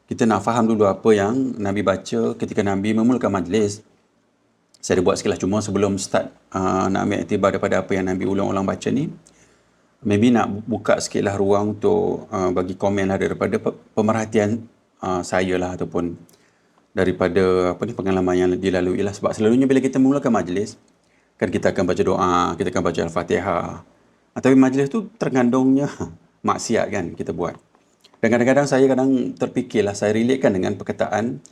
kita nak faham dulu apa yang Nabi baca ketika Nabi memulakan majlis. Saya ada buat sekilas, cuma sebelum start nak ambil iktibar daripada apa yang Nabi ulang-ulang baca ni, maybe nak buka sikitlah ruang untuk bagi komen lah daripada pemerhatian saya lah, ataupun daripada pengalaman yang dilalui lah. Sebab selalunya bila kita memulakan majlis, kan kita akan baca doa, kita akan baca Al-Fatihah. Tapi majlis tu terkandungnya maksiat kan kita buat. Dan kadang-kadang saya terfikirlah, saya relatekan dengan perkataan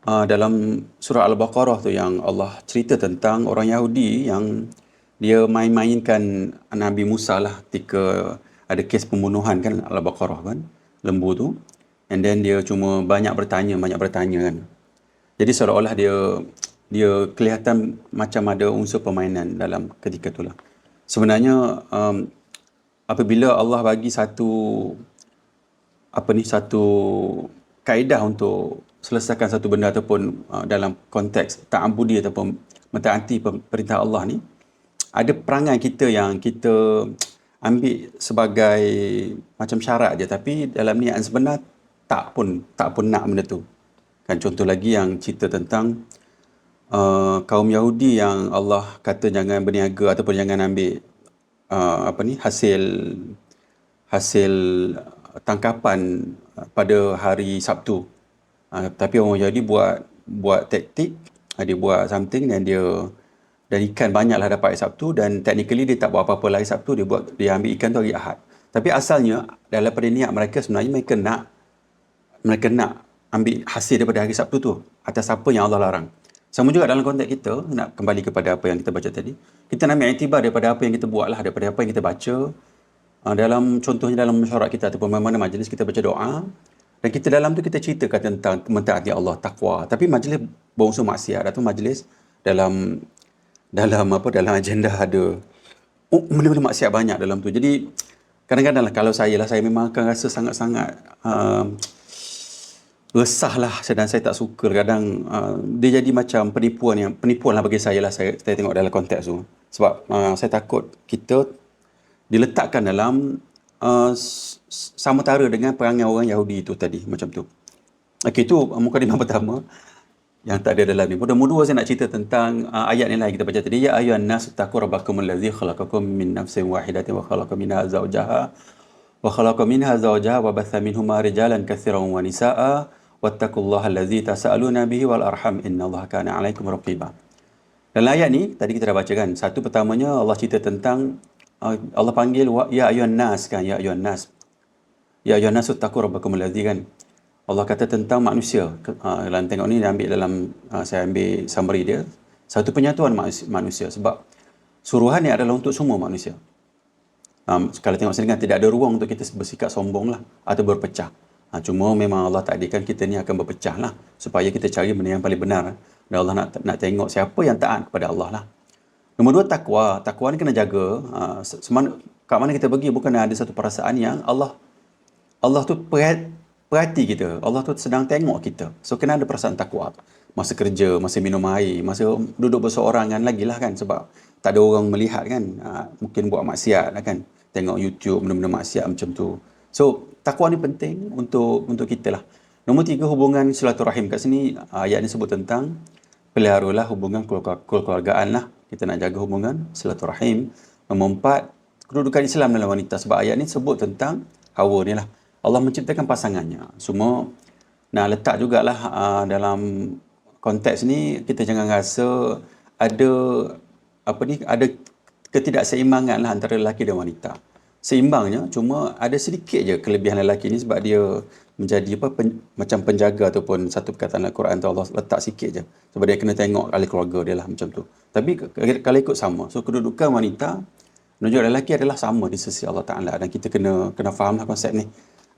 dalam surah Al-Baqarah tu yang Allah cerita tentang orang Yahudi yang dia main-mainkan Nabi Musa lah ketika ada kes pembunuhan kan, Al-Baqarah kan, lembu tu. And then dia cuma banyak bertanya kan. Jadi seolah-olah dia kelihatan macam ada unsur permainan dalam ketika itulah. Sebenarnya apabila Allah bagi satu kaedah untuk selesaikan satu benda ataupun dalam konteks ta'abudi ataupun mentaati perintah Allah ni, ada perangai kita yang kita ambil sebagai macam syarat je, tapi dalam niat sebenar tak pun nak benda tu. Kan contoh lagi yang cerita tentang kaum Yahudi yang Allah kata jangan berniaga ataupun jangan ambil hasil tangkapan pada hari Sabtu. Tapi orang Yahudi buat taktik, dia buat something dan ikan banyaklah dapat hari Sabtu, dan technically dia tak buat apa-apa hari Sabtu, dia ambil ikan tu hari Ahad. Tapi asalnya dalam pada niat mereka sebenarnya mereka nak ambil hasil daripada hari Sabtu tu atas apa yang Allah larang. Sama juga dalam konteks kita, nak kembali kepada apa yang kita baca tadi, kita nak ambil iktibar daripada apa yang kita buat lah, daripada apa yang kita baca. Contohnya dalam mesyuarat kita ataupun mana majlis kita baca doa, dan kita dalam tu kita ceritakan tentang mentaati Allah, takwa. Tapi majlis berunsur maksiat, atau majlis dalam agenda ada benda-benda maksiat banyak dalam tu. Jadi kadang-kadang lah, kalau saya memang akan rasa sangat-sangat resah lah, dan saya tak suka. Kadang dia jadi macam penipuan lah bagi saya lah, saya tengok dalam konteks tu. Sebab saya takut kita diletakkan dalam samutara dengan perangai orang Yahudi itu tadi, macam tu. Okey, itu mukadimah pertama yang tak ada dalam ni. Nombor dua, saya nak cerita tentang ayat ni lah yang kita baca tadi. Ya ayyuhan nas taqu rabbakumul ladzi khalaqakum min nafsin wahidatin wa khalaqa minha zawjaha wa batha minhuma rijalan katsiran wa nisaa wattaqullaha allazi tasaaluna bihi wal arham innallaha kana 'alaikum raqiba. Dalam ayat ni tadi kita dah baca kan, satu pertamanya Allah cerita tentang Allah panggil ya ayyuhan nas kan, ya ayyuhan nas taqu rabbakumul ladzi kan. Allah kata tentang manusia. Dalam tengok ni saya ambil summary dia. Satu penyatuan manusia, sebab suruhan ni adalah untuk semua manusia. Kalau tengok sini kan, tidak ada ruang untuk kita bersikap sombong lah atau berpecah. Cuma memang Allah takdirkan kita ni akan berpecah lah, supaya kita cari benda yang paling benar. Dan Allah nak tengok siapa yang taat kepada Allah lah. Nombor dua, takwa. Takwa ni kena jaga. Kat mana kita pergi, bukan ada satu perasaan yang Allah tu perhati kita. Allah tu sedang tengok kita. So kena ada perasaan takwa. Masa kerja, masa minum air, masa duduk berseorangan lagi lah kan. Sebab tak ada orang melihat kan. Mungkin buat maksiat lah kan. Tengok YouTube, benda-benda maksiat macam tu. So takwa ni penting untuk kita lah. Nombor tiga, hubungan silaturahim. Kat sini ayat ni sebut tentang peliharalah hubungan keluargaan lah. Kita nak jaga hubungan silaturahim. Nombor empat, kedudukan Islam dalam wanita. Sebab ayat ni sebut tentang Hawa ni lah. Allah menciptakan pasangannya. Semua nak letak jugalah dalam konteks ni, kita jangan rasa ada ketidakseimbangan lah antara lelaki dan wanita. Seimbangnya, cuma ada sedikit je kelebihan lelaki ni sebab dia menjadi macam penjaga, ataupun satu perkataan Al-Quran tu Allah letak sikit je. Sebab dia kena tengok ahli keluarga dia lah macam tu. Tapi kalau ikut sama. So kedudukan wanita dan juga lelaki adalah sama di sisi Allah Ta'ala. Dan kita kena fahamlah konsep ni.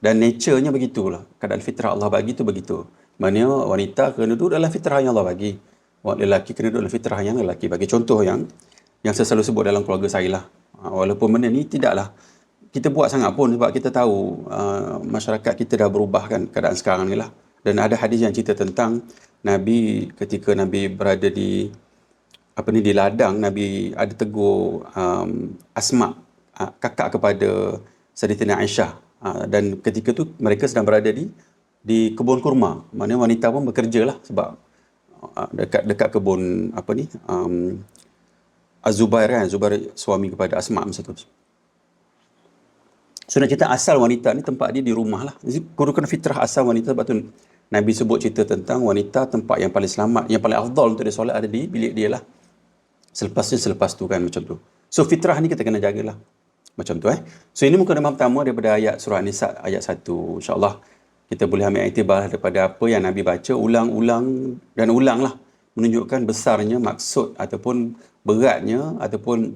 Dan nature-nya begitulah. Keadaan fitrah Allah bagi tu begitu. Maksudnya wanita kena duduk dalam fitrah yang Allah bagi. Lelaki kena duduk dalam fitrah yang lelaki bagi. Contoh yang saya selalu sebut dalam keluarga saya lah. Walaupun benda ni tidaklah kita buat sangat pun, sebab kita tahu masyarakat kita dah berubah kan keadaan sekarang ni lah. Dan ada hadis yang cerita tentang Nabi ketika Nabi berada di ladang, Nabi ada tegur Asma, kakak kepada Sayyidatina Aisyah. Dan ketika tu mereka sedang berada di di kebun kurma. Maknanya wanita pun bekerja lah sebab dekat kebun apa ni, Az-Zubair kan, Zubair suami kepada Asma masa tu. So nak cerita asal wanita ni tempat dia di rumah lah. Jadi kurukan fitrah asal wanita, sebab tu Nabi sebut cerita tentang wanita tempat yang paling selamat, yang paling afdal untuk dia solat ada di bilik dia lah. Selepas tu kan macam tu. So fitrah ni kita kena jagalah. Macam tu So ini mukadimah pertama daripada ayat surah An-Nisa ayat 1. InsyaAllah kita boleh ambil iktibar daripada apa yang Nabi baca ulang-ulang dan ulang lah. Menunjukkan besarnya maksud ataupun beratnya ataupun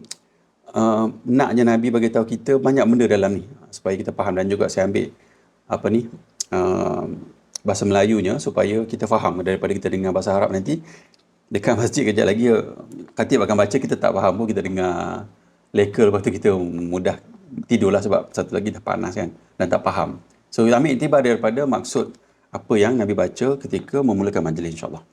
naknya Nabi bagi tahu kita banyak benda dalam ni supaya kita faham. Dan juga saya ambil apa ni bahasa Melayunya supaya kita faham daripada kita dengar bahasa Arab nanti dekat masjid kejap lagi khatib akan baca kita tak faham pun, kita dengar leka lepas tu kita mudah tidurlah sebab satu lagi dah panas kan dan tak faham. So ambil iktibar daripada maksud apa yang Nabi baca ketika memulakan majlis insya-Allah.